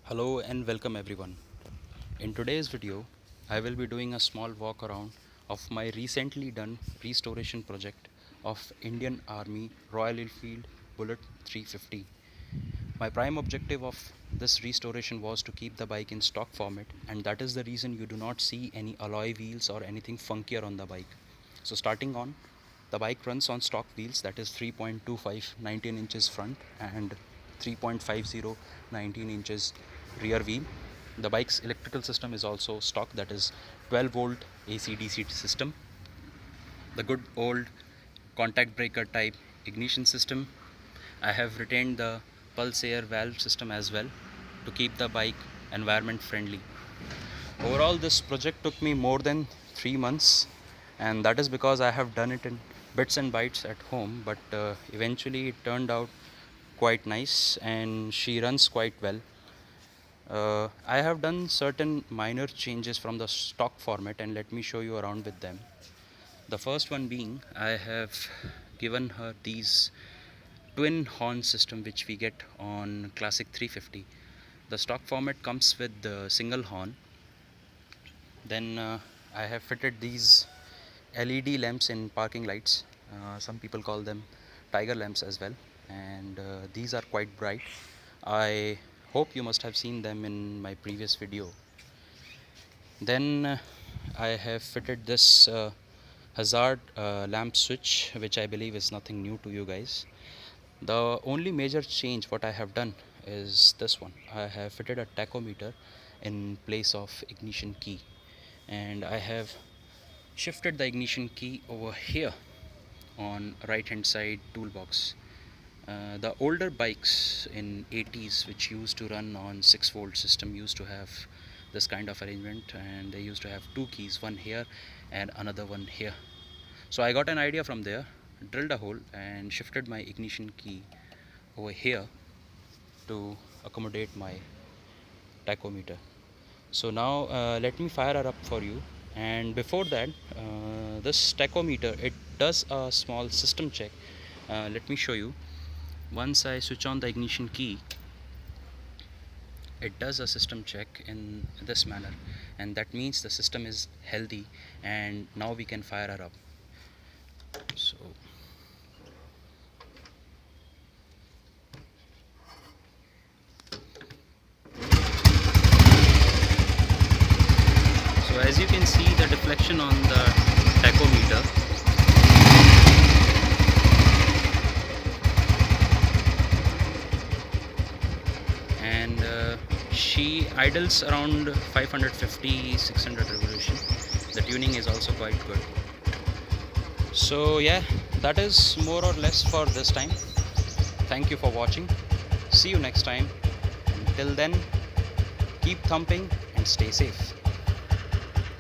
Hello and welcome everyone. In today's video, I will be doing a small walk around of my recently done restoration project of Indian Army Royal Enfield Bullet 350. My prime objective of this restoration was to keep the bike in stock format, and that is the reason you do not see any alloy wheels or anything funkier on the bike. So starting on, the bike runs on stock wheels, that is 3.25 19 inches front and 3.50 19 inches rear wheel. The bike's electrical system is also stock, that is 12 volt AC DC system. The good old contact breaker type ignition system. I have retained the pulse air valve system as well to keep the bike environment friendly. Overall, this project took me more than 3 months, and that is because I have done it in bits and bytes at home, but eventually it turned out quite nice and she runs quite well. I have done certain minor changes from the stock format, and let me show you around with them. The first one being, I have given her these twin horn system which we get on classic 350. The stock format comes with the single horn. Then I have fitted these LED lamps in parking lights. Some people call them tiger lamps as well, and these are quite bright. I hope you must have seen them in my previous video. Then I have fitted this hazard lamp switch, which I believe is nothing new to you guys. The only major change what I have done is this one. I have fitted a tachometer in place of ignition key, and I have shifted the ignition key over here on right hand side toolbox. The older bikes in 80s which used to run on 6-volt system used to have this kind of arrangement, and they used to have two keys, one here and another one here. So I got an idea from there, drilled a hole and shifted my ignition key over here to accommodate my tachometer. So now let me fire her up for you. And before that, this tachometer, it does a small system check. Let me show you. Once I switch on the ignition key, it does a system check in this manner, and that means the system is healthy, and now we can fire her up. So as you can see, the deflection on the tachometer, and she idles around 550-600 revolution. The tuning is also quite good. So yeah, that is more or less for this time. Thank you for watching. See you next time. Until then, keep thumping and stay safe.